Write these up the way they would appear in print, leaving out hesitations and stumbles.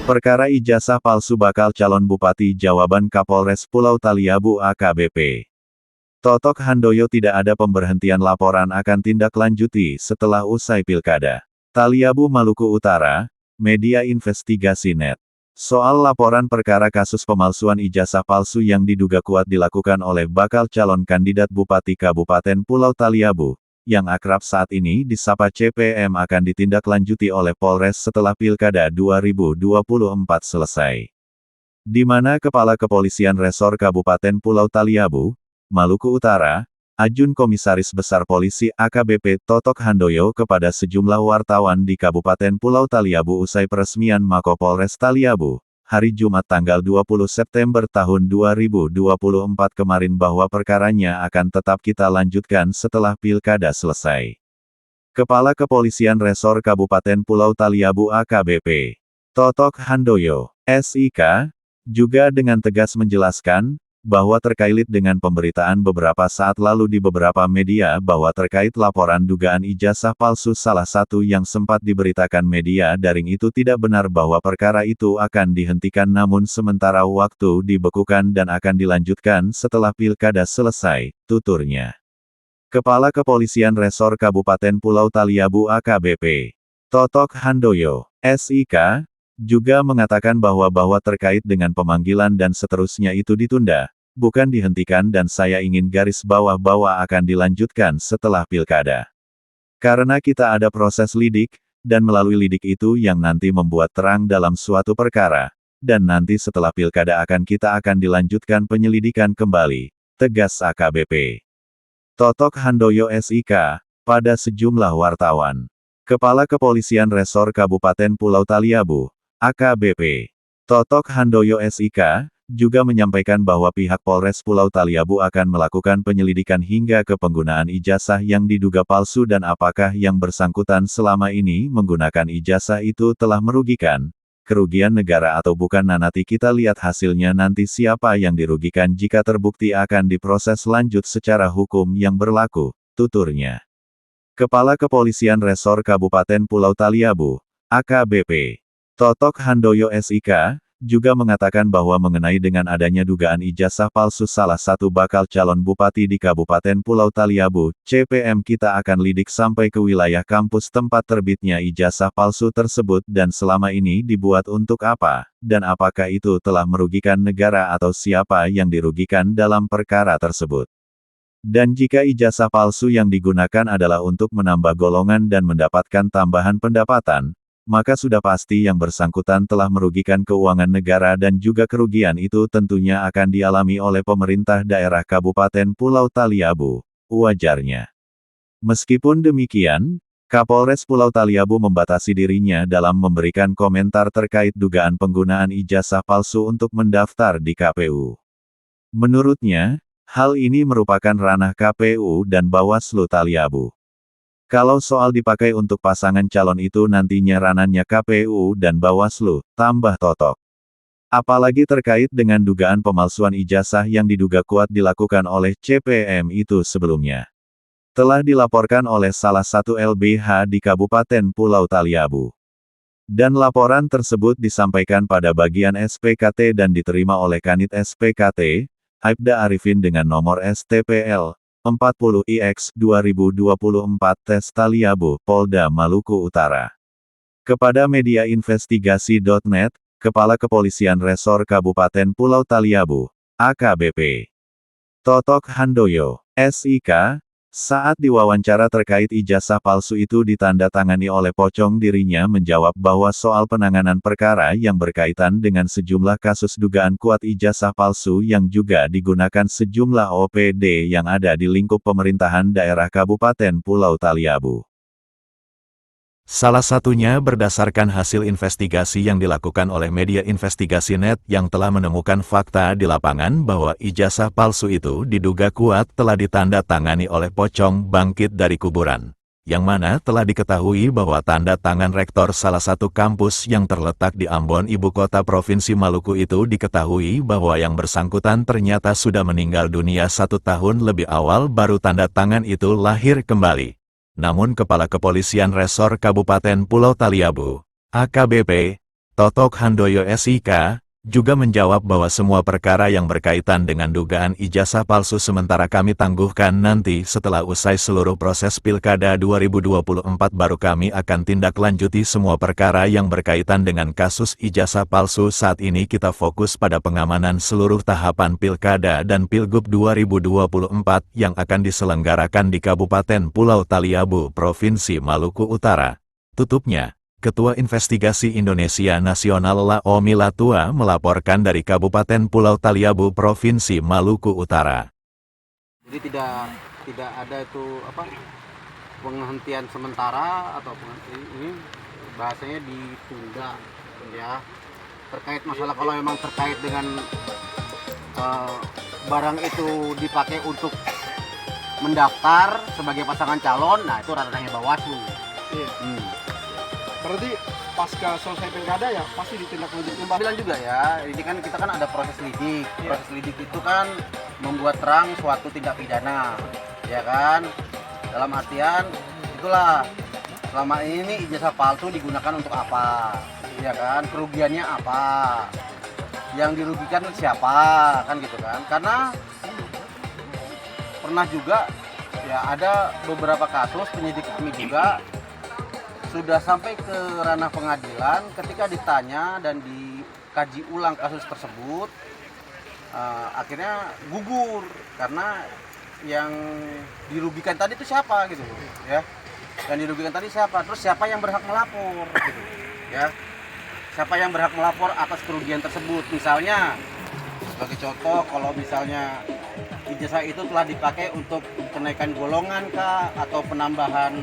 Perkara ijazah palsu bakal calon Bupati Jawaban Kapolres Pulau Taliabu AKBP. Totok Handoyo tidak ada pemberhentian laporan akan tindak lanjuti setelah usai pilkada. Taliabu Maluku Utara, Media Investigasi Net. Soal laporan perkara kasus pemalsuan ijazah palsu yang diduga kuat dilakukan oleh bakal calon kandidat Bupati Kabupaten Pulau Taliabu, yang akrab saat ini disapa CPM akan ditindaklanjuti oleh Polres setelah Pilkada 2024 selesai. Di mana Kepala Kepolisian Resor Kabupaten Pulau Taliabu, Maluku Utara, Ajun Komisaris Besar Polisi AKBP Totok Handoyo kepada sejumlah wartawan di Kabupaten Pulau Taliabu usai peresmian Mako Polres Taliabu, hari Jumat tanggal 20 September tahun 2024 kemarin bahwa perkaranya akan tetap kita lanjutkan setelah pilkada selesai. Kepala Kepolisian Resor Kabupaten Pulau Taliabu AKBP, Totok Handoyo, SIK, juga dengan tegas menjelaskan, bahwa terkait dengan pemberitaan beberapa saat lalu di beberapa media bahwa terkait laporan dugaan ijazah palsu salah satu yang sempat diberitakan media daring itu tidak benar bahwa perkara itu akan dihentikan namun sementara waktu dibekukan dan akan dilanjutkan setelah pilkada selesai, tuturnya. Kepala Kepolisian Resor Kabupaten Pulau Taliabu AKBP, Totok Handoyo, SIK, juga mengatakan bahwa terkait dengan pemanggilan dan seterusnya itu ditunda, bukan dihentikan dan saya ingin garis bawah akan dilanjutkan setelah pilkada. Karena kita ada proses lidik, dan melalui lidik itu yang nanti membuat terang dalam suatu perkara, dan nanti setelah pilkada kita akan dilanjutkan penyelidikan kembali, tegas AKBP. Totok Handoyo SIK, pada sejumlah wartawan. Kepala Kepolisian Resor Kabupaten Pulau Taliabu, AKBP, Totok Handoyo SIK, juga menyampaikan bahwa pihak Polres Pulau Taliabu akan melakukan penyelidikan hingga ke penggunaan ijazah yang diduga palsu dan apakah yang bersangkutan selama ini menggunakan ijazah itu telah merugikan, kerugian negara atau bukan. Nanti kita lihat hasilnya nanti siapa yang dirugikan jika terbukti akan diproses lanjut secara hukum yang berlaku, tuturnya. Kepala Kepolisian Resor Kabupaten Pulau Taliabu, AKBP, Totok Handoyo SIK, juga mengatakan bahwa mengenai dengan adanya dugaan ijazah palsu salah satu bakal calon bupati di Kabupaten Pulau Taliabu, CPM kita akan lidik sampai ke wilayah kampus tempat terbitnya ijazah palsu tersebut dan selama ini dibuat untuk apa, dan apakah itu telah merugikan negara atau siapa yang dirugikan dalam perkara tersebut. Dan jika ijazah palsu yang digunakan adalah untuk menambah golongan dan mendapatkan tambahan pendapatan, maka sudah pasti yang bersangkutan telah merugikan keuangan negara dan juga kerugian itu tentunya akan dialami oleh pemerintah daerah Kabupaten Pulau Taliabu, wajarnya. Meskipun demikian, Kapolres Pulau Taliabu membatasi dirinya dalam memberikan komentar terkait dugaan penggunaan ijazah palsu untuk mendaftar di KPU. Menurutnya, hal ini merupakan ranah KPU dan Bawaslu Taliabu. Kalau soal dipakai untuk pasangan calon itu nantinya ranahnya KPU dan Bawaslu, tambah Totok. Apalagi terkait dengan dugaan pemalsuan ijazah yang diduga kuat dilakukan oleh CPM itu sebelumnya. Telah dilaporkan oleh salah satu LBH di Kabupaten Pulau Taliabu. Dan laporan tersebut disampaikan pada bagian SPKT dan diterima oleh Kanit SPKT, Aibda Arifin dengan nomor STPL 40IX 2024 Tes Taliabu, Polda Maluku Utara. Kepada Media Investigasi.net, Kepala Kepolisian Resor Kabupaten Pulau Taliabu, AKBP, Totok Handoyo, SIK, saat diwawancara terkait ijazah palsu itu ditandatangani oleh Pocong dirinya menjawab bahwa soal penanganan perkara yang berkaitan dengan sejumlah kasus dugaan kuat ijazah palsu yang juga digunakan sejumlah OPD yang ada di lingkup pemerintahan daerah Kabupaten Pulau Taliabu. Salah satunya berdasarkan hasil investigasi yang dilakukan oleh Media Investigasi Net yang telah menemukan fakta di lapangan bahwa ijazah palsu itu diduga kuat telah ditandatangani oleh Pocong bangkit dari kuburan, yang mana telah diketahui bahwa tanda tangan rektor salah satu kampus yang terletak di Ambon, ibu kota Provinsi Maluku itu diketahui bahwa yang bersangkutan ternyata sudah meninggal dunia 1 tahun lebih awal baru tanda tangan itu lahir kembali. Namun Kepala Kepolisian Resor Kabupaten Pulau Taliabu, AKBP, Totok Handoyo SIK, juga menjawab bahwa semua perkara yang berkaitan dengan dugaan ijazah palsu sementara kami tangguhkan nanti setelah usai seluruh proses Pilkada 2024 baru kami akan tindak lanjuti semua perkara yang berkaitan dengan kasus ijazah palsu. Saat ini kita fokus pada pengamanan seluruh tahapan Pilkada dan Pilgub 2024 yang akan diselenggarakan di Kabupaten Pulau Taliabu, Provinsi Maluku Utara. Tutupnya. Ketua Investigasi Indonesia Nasional Laomi Latua melaporkan dari Kabupaten Pulau Taliabu, Provinsi Maluku Utara. Jadi tidak ada itu penghentian sementara atau ini bahasanya ditunda ya. Terkait masalah kalau memang terkait dengan barang itu dipakai untuk mendaftar sebagai pasangan calon, nah itu ranahnya Bawaslu. Iya. Berarti pasca selesai pilkada ya pasti ditindaklanjuti Bilang juga ya, ini kan kita kan ada proses lidik. Proses lidik itu kan membuat terang suatu tindak pidana, ya kan? Dalam artian itulah selama ini ijazah palsu digunakan untuk apa, ya kan? Kerugiannya apa? Yang dirugikan siapa, kan gitu kan? Karena pernah juga ya ada beberapa kasus penyidik kami juga sudah sampai ke ranah pengadilan ketika ditanya dan dikaji ulang kasus tersebut akhirnya gugur karena yang dirugikan tadi itu siapa gitu ya, yang dirugikan tadi siapa, terus siapa yang berhak melapor gitu ya, siapa yang berhak melapor atas kerugian tersebut. Misalnya sebagai contoh kalau misalnya ijazah itu telah dipakai untuk kenaikan golongan kah atau penambahan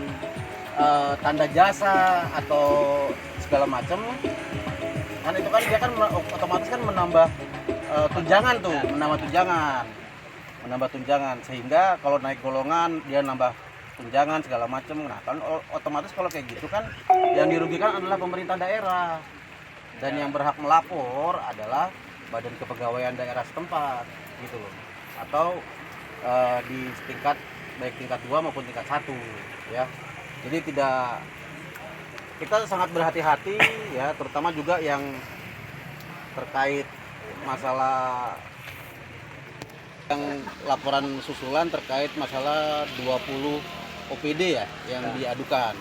tanda jasa atau segala macam kan, itu kan dia kan otomatis kan menambah tunjangan sehingga kalau naik golongan dia nambah tunjangan segala macam. Nah kan otomatis kalau kayak gitu kan yang dirugikan adalah pemerintah daerah dan yang berhak melapor adalah Badan Kepegawaian daerah setempat gitu loh, atau di tingkat baik tingkat 2 maupun tingkat 1 ya. Jadi kita sangat berhati-hati ya, terutama juga yang terkait masalah yang laporan susulan terkait masalah 20 OPD ya yang diadukan.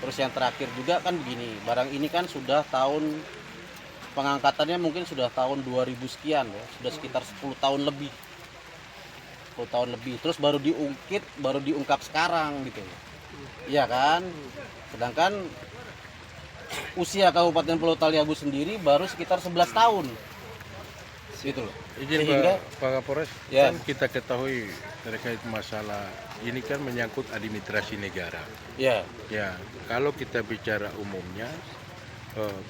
Terus yang terakhir juga kan begini, barang ini kan sudah tahun pengangkatannya mungkin sudah tahun 2000 sekian ya, sudah sekitar 10 tahun lebih. Terus baru diungkap sekarang gitu. Iya kan, sedangkan usia Kabupaten Pulau Taliabu sendiri baru sekitar 11 tahun gitu loh. Izin Sehingga, Pak Kapolres, ya. kan kita ketahui terkait masalah ini kan menyangkut administrasi negara. Ya, Ya, kalau kita bicara umumnya,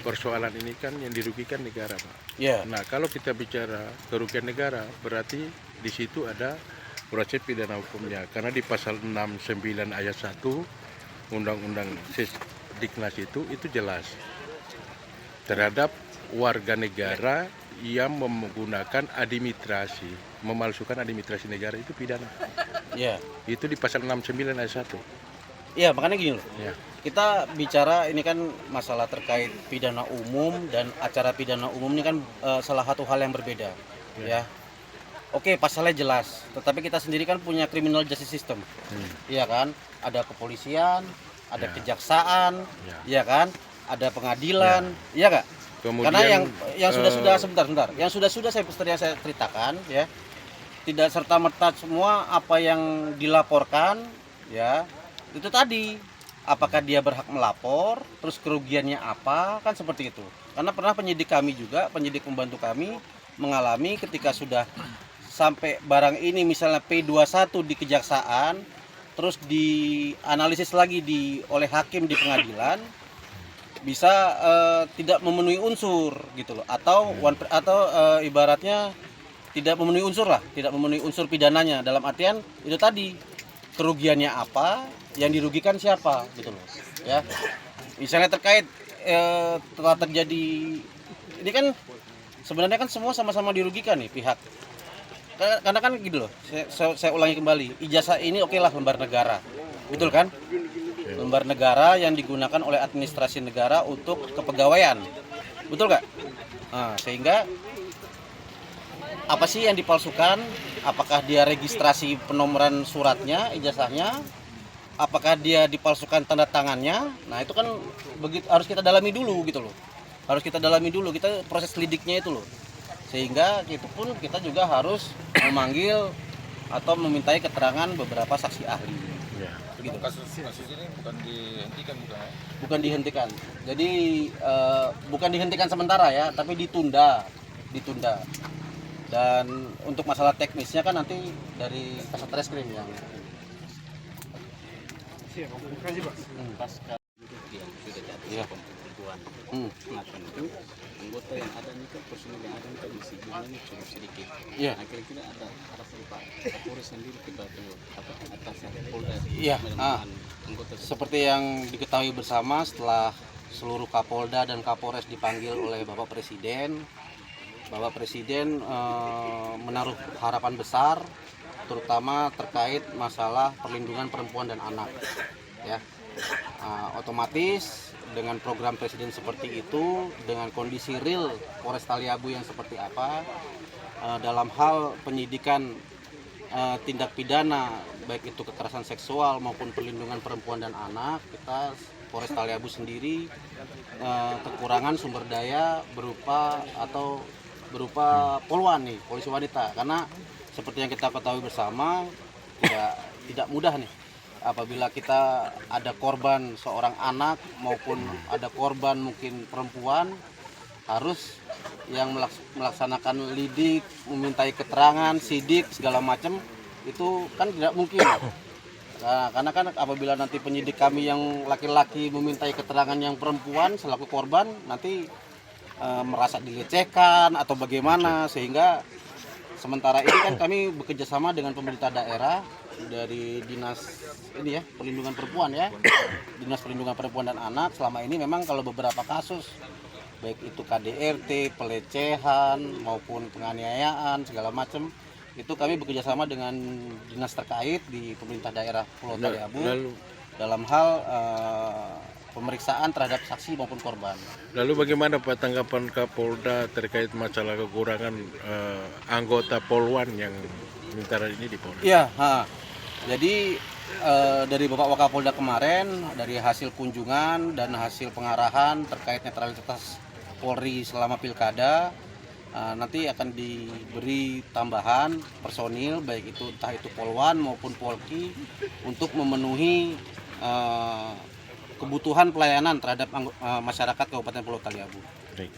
persoalan ini kan yang dirugikan negara, Pak. ya, Nah, kalau kita bicara kerugian negara, berarti di situ ada proses pidana hukumnya. Karena di pasal 69 ayat 1 Undang-Undang Sisdiknas itu jelas terhadap warga negara yang menggunakan administrasi, memalsukan administrasi negara itu pidana. ya, Itu di pasal 69 ayat 1. ya, makanya gini loh. Ya. Kita bicara ini kan masalah terkait pidana umum dan acara pidana umum ini kan salah satu hal yang berbeda ya. Oke, pasalnya jelas, tetapi kita sendiri kan punya criminal justice system, iya kan? Ada kepolisian, ada kejaksaan, iya kan? Ada pengadilan, iya nggak? Kemudian, Karena yang sudah sebentar, yang sudah saya ceritakan, ya, tidak serta merta semua apa yang dilaporkan, ya, itu tadi, apakah dia berhak melapor, terus kerugiannya apa, kan seperti itu. Karena pernah penyidik kami juga, penyidik membantu kami mengalami ketika sudah sampai barang ini misalnya P21 di kejaksaan, terus dianalisis lagi oleh hakim di pengadilan, bisa tidak memenuhi unsur gitu loh, atau ibaratnya tidak memenuhi unsur pidananya, dalam artian itu tadi kerugiannya apa, yang dirugikan siapa gitu loh ya. Misalnya terkait telah terjadi ini kan sebenarnya kan semua sama-sama dirugikan nih pihak. Karena kan gitu loh, saya ulangi kembali, ijazah ini oke lah lembar negara, betul kan? Lembar negara yang digunakan oleh administrasi negara untuk kepegawaian. Betul nggak? Nah, sehingga apa sih yang dipalsukan? Apakah dia registrasi penomoran suratnya, ijazahnya? Apakah dia dipalsukan tanda tangannya? Nah itu kan begitu, harus kita dalami dulu gitu loh. Harus kita dalami dulu, kita proses lidiknya itu loh. Sehingga itu pun kita juga harus memanggil atau memintai keterangan beberapa saksi ahli. Ya. Gitu. Kasus ini bukan dihentikan bukan ya? Bukan dihentikan. Jadi bukan dihentikan sementara ya, tapi ditunda. Dan untuk masalah teknisnya kan nanti dari Kasatreskrim yang Siap, terima kasih Pak. Pasca yang sudah jatuh Iya. pembunuhan Hmm. melakukan itu anggota yang ada nih kan personil yang ada nih kan isi jumlahnya cukup sedikit. Iya. Nah kira-kira ada harapan Pak Kapolres sendiri kita tunggu apa atasnya Polda Iya, menemukan anggota seperti yang diketahui bersama setelah seluruh Kapolda dan Kapolres dipanggil oleh Bapak Presiden. Bapak Presiden menaruh harapan besar terutama terkait masalah perlindungan perempuan dan anak. Ya. Otomatis dengan program Presiden seperti itu, dengan kondisi real Polres Taliabu yang seperti apa, dalam hal penyidikan tindak pidana baik itu kekerasan seksual maupun perlindungan perempuan dan anak, kita Polres Taliabu sendiri kekurangan sumber daya berupa poluan nih, polisi wanita, karena seperti yang kita ketahui bersama tidak mudah nih apabila kita ada korban seorang anak maupun ada korban mungkin perempuan, harus yang melaksanakan lidik, memintai keterangan, sidik segala macam itu kan tidak mungkin. Nah, karena kan apabila nanti penyidik kami yang laki-laki memintai keterangan yang perempuan selaku korban, nanti merasa dilecehkan atau bagaimana, sehingga sementara ini kan kami bekerja sama dengan pemerintah daerah dari dinas ini ya perlindungan perempuan ya, dinas perlindungan perempuan dan anak. Selama ini memang kalau beberapa kasus baik itu KDRT, pelecehan maupun penganiayaan segala macam, itu kami bekerja sama dengan dinas terkait di pemerintah daerah Pulau Taliabu dalam hal pemeriksaan terhadap saksi maupun korban. Lalu bagaimana Pak tanggapan Kapolda terkait masalah kekurangan anggota Polwan yang sementara ini di Polda? Iya, jadi dari Bapak Wakapolda kemarin, dari hasil kunjungan dan hasil pengarahan terkait netralitas Polri selama pilkada, nanti akan diberi tambahan personil, baik itu entah itu Polwan maupun Polki, untuk memenuhi kebutuhan pelayanan terhadap masyarakat Kabupaten Pulau Taliabu. Baik.